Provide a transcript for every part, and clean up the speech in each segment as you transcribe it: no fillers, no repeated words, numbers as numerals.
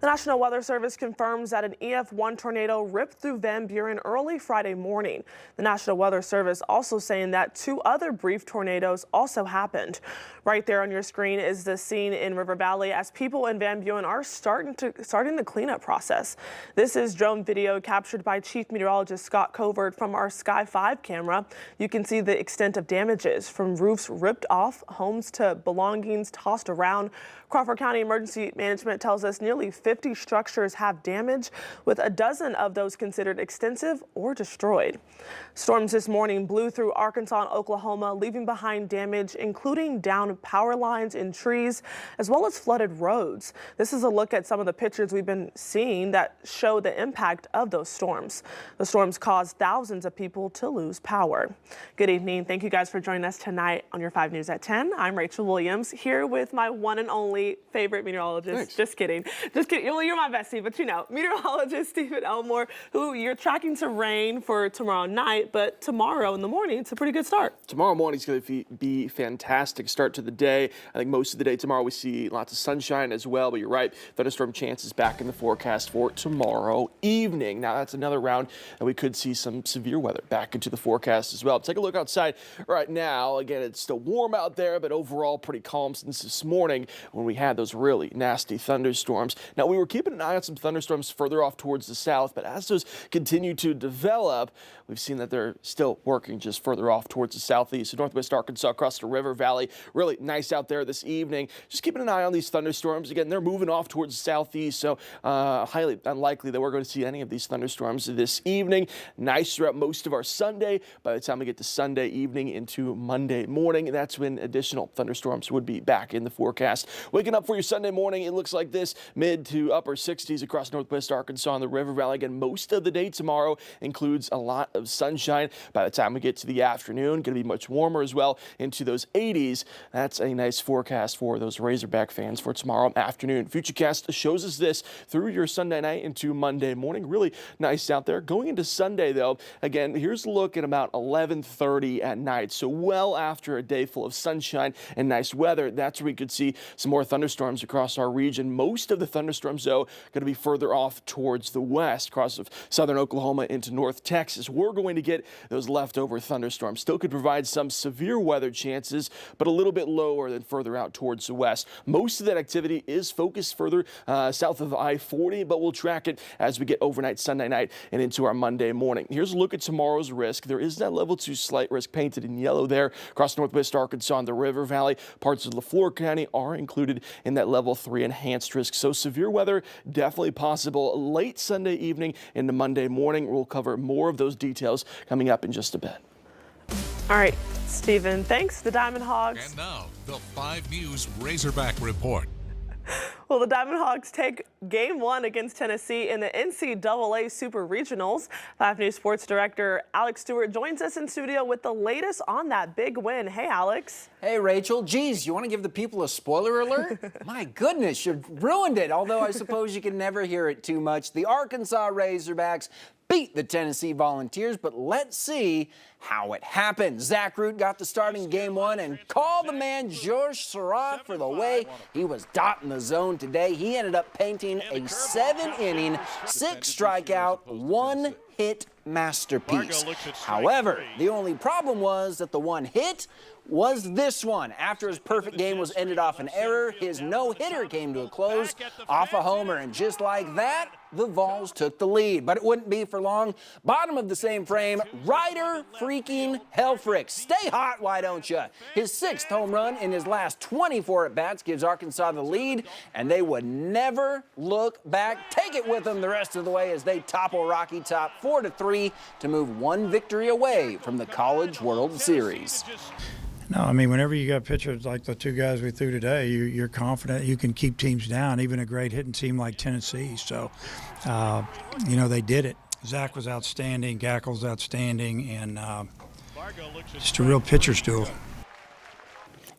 The National Weather Service confirms that an EF1 tornado ripped through Van Buren early Friday morning. The National Weather Service also saying that 2 other brief tornadoes also happened. Right there on your screen is the scene in River Valley as people in Van Buren are starting the cleanup process. This is drone video captured by Chief Meteorologist Scott Covert from our Sky 5 camera. You can see the extent of damages from roofs ripped off, homes to belongings tossed around. Crawford County Emergency Management tells us nearly 50 structures have damage, with a dozen of those considered extensive or destroyed. Storms this morning blew through Arkansas and Oklahoma, leaving behind damage, including downed power lines and trees, as well as flooded roads. This is a look at some of the pictures we've been seeing that show the impact of those storms. The storms caused thousands of people to lose power. Good evening. Thank you guys for joining us tonight on your 5 News at 10. I'm Rachel Williams, here with my one and only favorite meteorologist. Thanks. Just kidding. Well, you're my bestie, but you know, meteorologist Stephen Elmore, who you're tracking to rain for tomorrow night, but tomorrow in the morning, it's a pretty good start. Tomorrow morning is going to be fantastic start to the day. I think most of the day tomorrow we see lots of sunshine as well, but you're right, thunderstorm chances back in the forecast for tomorrow evening. Now that's another round, and we could see some severe weather back into the forecast as well. Take a look outside right now. Again, it's still warm out there, but overall pretty calm since this morning when we had those really nasty thunderstorms. Now, we were keeping an eye on some thunderstorms further off towards the south, but as those continue to develop, we've seen that they're still working just further off towards the southeast. So northwest Arkansas across the River Valley, really nice out there this evening. Just keeping an eye on these thunderstorms. Again, they're moving off towards the southeast, so highly unlikely that we're going to see any of these thunderstorms this evening. Nice throughout most of our Sunday. By the time we get to Sunday evening into Monday morning, that's when additional thunderstorms would be back in the forecast. Waking up for your Sunday morning, it looks like this, mid to upper 60s across northwest Arkansas and the River Valley. Again, most of the day tomorrow includes a lot of sunshine. By the time we get to the afternoon, going to be much warmer as well, into those 80s. That's a nice forecast for those Razorback fans for tomorrow afternoon. Futurecast shows us this through your Sunday night into Monday morning. Really nice out there. Going into Sunday, though, again, here's a look at about 11:30 at night. So well after a day full of sunshine and nice weather, that's where we could see some more thunderstorms across our region. Most of the thunderstorms, though, going to be further off towards the west, across of southern Oklahoma into North Texas. We're going to get those leftover thunderstorms. Still could provide some severe weather chances, but a little bit lower than further out towards the west. Most of that activity is focused further south of I-40, but we'll track it as we get overnight Sunday night and into our Monday morning. Here's a look at tomorrow's risk. There is that level 2 slight risk painted in yellow there across northwest Arkansas and the River Valley. Parts of LaFleur County are included in that level 3 enhanced risk. So severe weather definitely possible late Sunday evening into Monday morning. We'll cover more of those details coming up in just a bit. All right, Stephen, thanks. The Diamond Hogs. And now, the 5 News Razorback Report. Well, the Diamond Hogs take Game 1 against Tennessee in the NCAA Super Regionals. 5 News Sports Director Alex Stewart joins us in studio with the latest on that big win. Hey, Alex. Hey, Rachel. Geez, you want to give the people a spoiler alert? My goodness, you ruined it, although I suppose you can never hear it too much. The Arkansas Razorbacks beat the Tennessee Volunteers, but let's see how it happened. Zach Root got the start in Game 1 and called the man George Surratt for the way he was dotting the zone today. He ended up painting a 7-inning, 6-strikeout, 1-hit masterpiece. However, the only problem was that the one hit was this one. After his perfect game was ended off an error, his no-hitter came to a close off a homer, and just like that, the Vols took the lead. But it wouldn't be for long. Bottom of the same frame, Ryder freaking Helfrich. Stay hot, why don't you? His 6th home run in his last 24 at-bats gives Arkansas the lead, and they would never look back. Take it with them the rest of the way as they topple Rocky Top 4-3 to move one victory away from the College World Series. No, I mean, whenever you got pitchers like the 2 guys we threw today, you're confident you can keep teams down, even a great hitting team like Tennessee. So, you know, they did it. Zach was outstanding, Gackel's outstanding, and just a real pitcher's duel.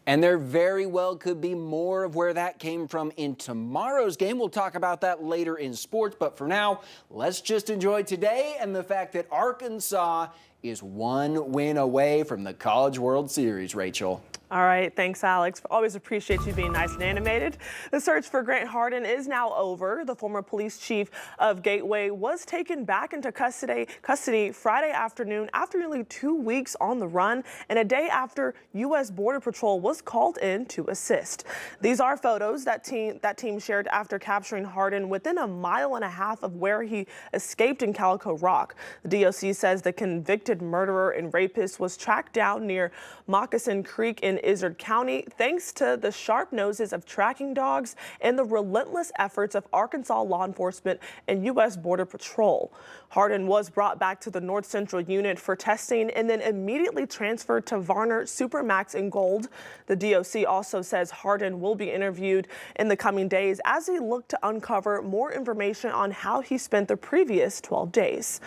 And there very well could be more of where that came from in tomorrow's game. We'll talk about that later in sports, but for now, let's just enjoy today and the fact that Arkansas is one win away from the College World Series, Rachel. All right, thanks, Alex. Always appreciate you being nice and animated. The search for Grant Hardin is now over. The former police chief of Gateway was taken back into custody Friday afternoon after nearly 2 weeks on the run and a day after U.S. Border Patrol was called in to assist. These are photos that team shared after capturing Hardin within a mile and a half of where he escaped in Calico Rock. The DOC says the convicted murderer and rapist was tracked down near Moccasin Creek in Izard County thanks to the sharp noses of tracking dogs and the relentless efforts of Arkansas law enforcement and U.S. Border Patrol. Hardin was brought back to the North Central unit for testing and then immediately transferred to Varner Supermax in Gold. The DOC also says Hardin will be interviewed in the coming days as he looked to uncover more information on how he spent the previous 12 days.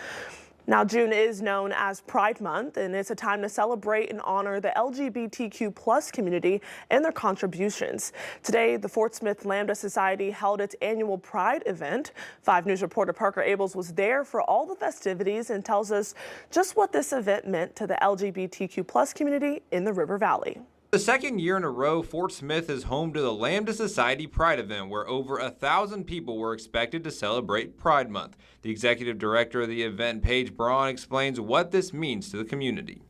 Now, June is known as Pride Month, and it's a time to celebrate and honor the LGBTQ plus community and their contributions. Today, the Fort Smith Lambda Society held its annual Pride event. 5 News reporter Parker Abels was there for all the festivities and tells us just what this event meant to the LGBTQ plus community in the River Valley. The second year in a row, Fort Smith is home to the Lambda Society Pride event, where over 1,000 people were expected to celebrate Pride Month. The executive director of the event, Paige Braun, explains what this means to the community.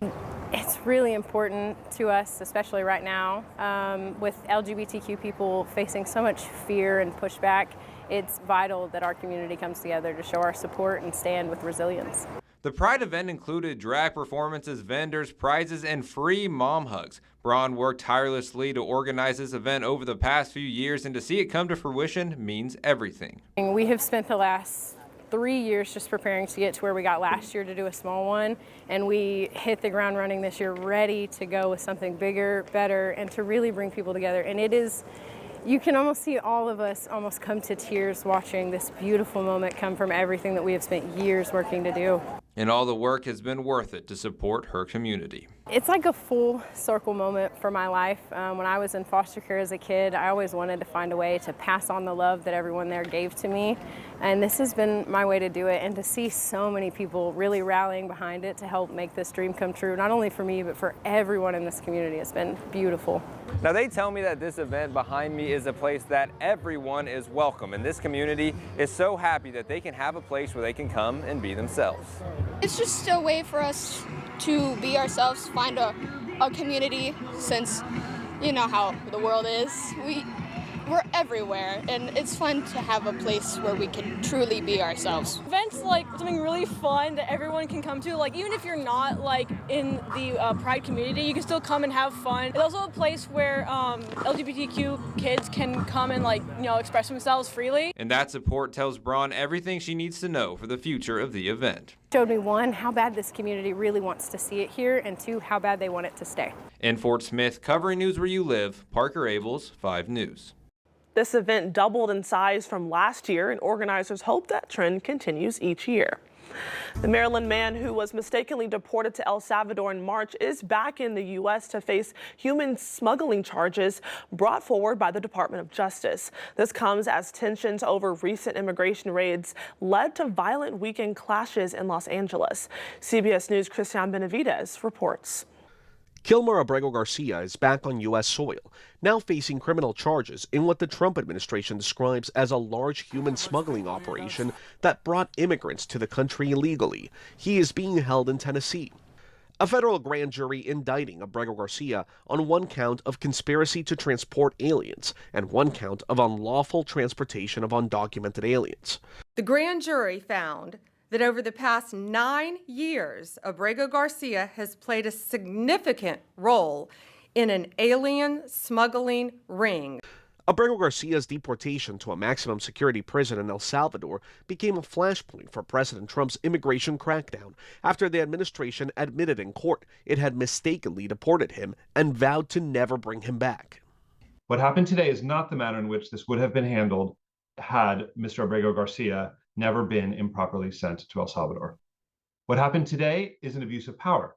It's really important to us, especially right now, with LGBTQ people facing so much fear and pushback. It's vital that our community comes together to show our support and stand with resilience. The Pride event included drag performances, vendors, prizes, and free mom hugs. Braun worked tirelessly to organize this event over the past few years, and to see it come to fruition means everything. We have spent the last 3 years just preparing to get to where we got last year to do a small one, and we hit the ground running this year ready to go with something bigger, better, and to really bring people together. And it is, you can almost see all of us almost come to tears watching this beautiful moment come from everything that we have spent years working to do. And all the work has been worth it to support her community. It's like a full circle moment for my life. When I was in foster care as a kid, I always wanted to find a way to pass on the love that everyone there gave to me. And this has been my way to do it, and to see so many people really rallying behind it to help make this dream come true, not only for me, but for everyone in this community. It's been beautiful. Now, they tell me that this event behind me is a place that everyone is welcome, and this community is so happy that they can have a place where they can come and be themselves. It's just a way for us to be ourselves, find a community, since you know how the world is. We're everywhere, and it's fun to have a place where we can truly be ourselves. Events like something really fun that everyone can come to. Like, even if you're not like in the Pride community, you can still come and have fun. It's also a place where LGBTQ kids can come and express themselves freely. And that support tells Braun everything she needs to know for the future of the event. Showed me, 1, how bad this community really wants to see it here, and 2, how bad they want it to stay. In Fort Smith, covering news where you live, Parker Abels, 5 News. This event doubled in size from last year, and organizers hope that trend continues each year. The Maryland man who was mistakenly deported to El Salvador in March is back in the U.S. to face human smuggling charges brought forward by the Department of Justice. This comes as tensions over recent immigration raids led to violent weekend clashes in Los Angeles. CBS News' Christian Benavidez reports. Kilmer Abrego Garcia is back on U.S. soil, now facing criminal charges in what the Trump administration describes as a large human smuggling operation that brought immigrants to the country illegally. He is being held in Tennessee. A federal grand jury indicting Abrego Garcia on 1 count of conspiracy to transport aliens and 1 count of unlawful transportation of undocumented aliens. The grand jury found that over the past 9 years, Abrego Garcia has played a significant role in an alien smuggling ring. Abrego Garcia's deportation to a maximum security prison in El Salvador became a flashpoint for President Trump's immigration crackdown after the administration admitted in court it had mistakenly deported him and vowed to never bring him back. What happened today is not the manner in which this would have been handled had Mr. Abrego Garcia never been improperly sent to El Salvador. What happened today is an abuse of power.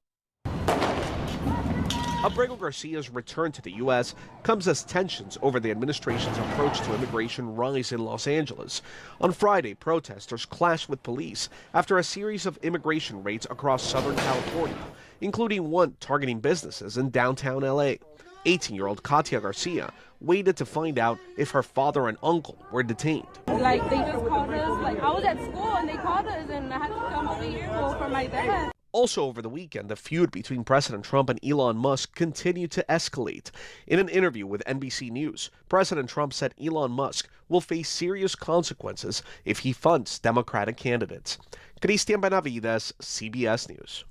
Abrego Garcia's return to the U.S. comes as tensions over the administration's approach to immigration rise in Los Angeles. On Friday, protesters clashed with police after a series of immigration raids across Southern California, including one targeting businesses in downtown L.A. 18-year-old Katia Garcia waited to find out if her father and uncle were detained. Like, they just called us, like, I was at school and they called us and I had to come over here for my dad. Also over the weekend, the feud between President Trump and Elon Musk continued to escalate. In an interview with NBC News, President Trump said Elon Musk will face serious consequences if he funds Democratic candidates. Cristian Benavides, CBS News.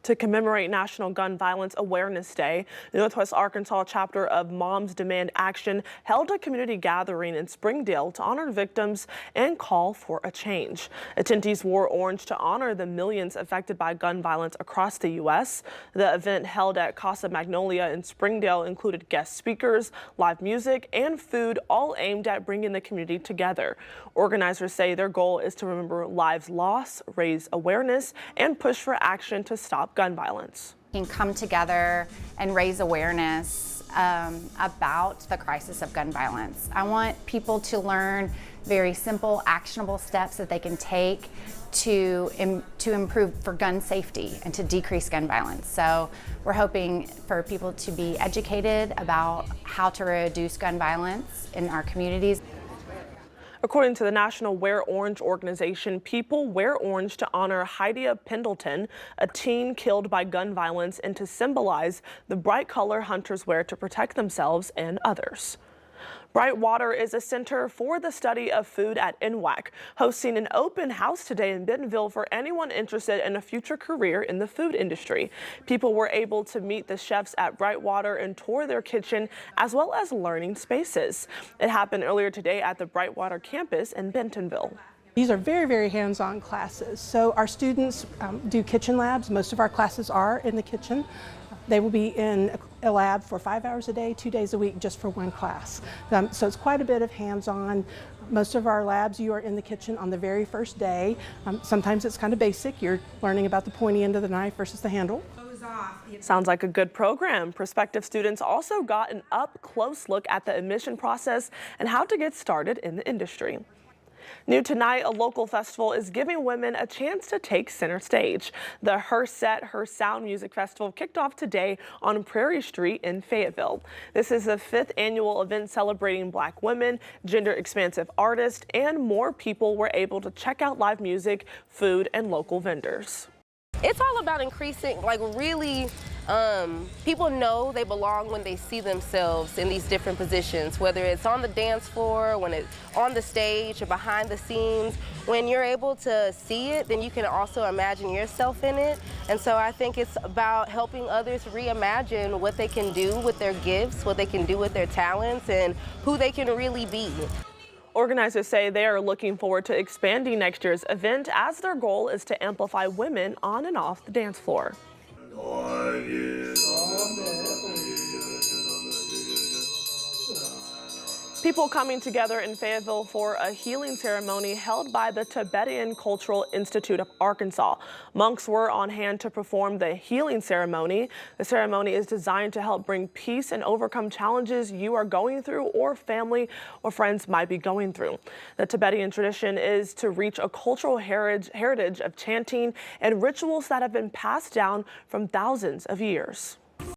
To commemorate National Gun Violence Awareness Day, the Northwest Arkansas chapter of Moms Demand Action held a community gathering in Springdale to honor victims and call for a change. Attendees wore orange to honor the millions affected by gun violence across the U.S. The event held at Casa Magnolia in Springdale included guest speakers, live music, and food, all aimed at bringing the community together. Organizers say their goal is to remember lives lost, raise awareness, and push for action to stop gun violence. Can come together and raise awareness about the crisis of gun violence. I want people to learn very simple, actionable steps that they can take to improve for gun safety and to decrease gun violence. So we're hoping for people to be educated about how to reduce gun violence in our communities. According to the National Wear Orange organization, people wear orange to honor Hydia Pendleton, a teen killed by gun violence, and to symbolize the bright color hunters wear to protect themselves and others. Brightwater is a center for the study of food at NWAC, hosting an open house today in Bentonville for anyone interested in a future career in the food industry. People were able to meet the chefs at Brightwater and tour their kitchen, as well as learning spaces. It happened earlier today at the Brightwater campus in Bentonville. These are very, very hands-on classes. So our students do kitchen labs. Most of our classes are in the kitchen. They will be in a lab for 5 hours a day, 2 days a week, just for one class. So it's quite a bit of hands-on. Most of our labs, you are in the kitchen on the very first day. Sometimes it's kind of basic. You're learning about the pointy end of the knife versus the handle. Sounds like a good program. Prospective students also got an up-close look at the admission process and how to get started in the industry. New tonight, a local festival is giving women a chance to take center stage. The Her Set, Her Sound Music Festival kicked off today on Prairie Street in Fayetteville. This is the 5th annual event celebrating Black women, gender-expansive artists, and more people were able to check out live music, food, and local vendors. It's all about increasing, really, people know they belong when they see themselves in these different positions, whether it's on the dance floor, when it's on the stage, or behind the scenes. When you're able to see it, then you can also imagine yourself in it. And so I think it's about helping others reimagine what they can do with their gifts, what they can do with their talents, and who they can really be. Organizers say they are looking forward to expanding next year's event, as their goal is to amplify women on and off the dance floor. People coming together in Fayetteville for a healing ceremony held by the Tibetan Cultural Institute of Arkansas. Monks were on hand to perform the healing ceremony. The ceremony is designed to help bring peace and overcome challenges you are going through or family or friends might be going through. The Tibetan tradition is to reach a cultural heritage of chanting and rituals that have been passed down from thousands of years.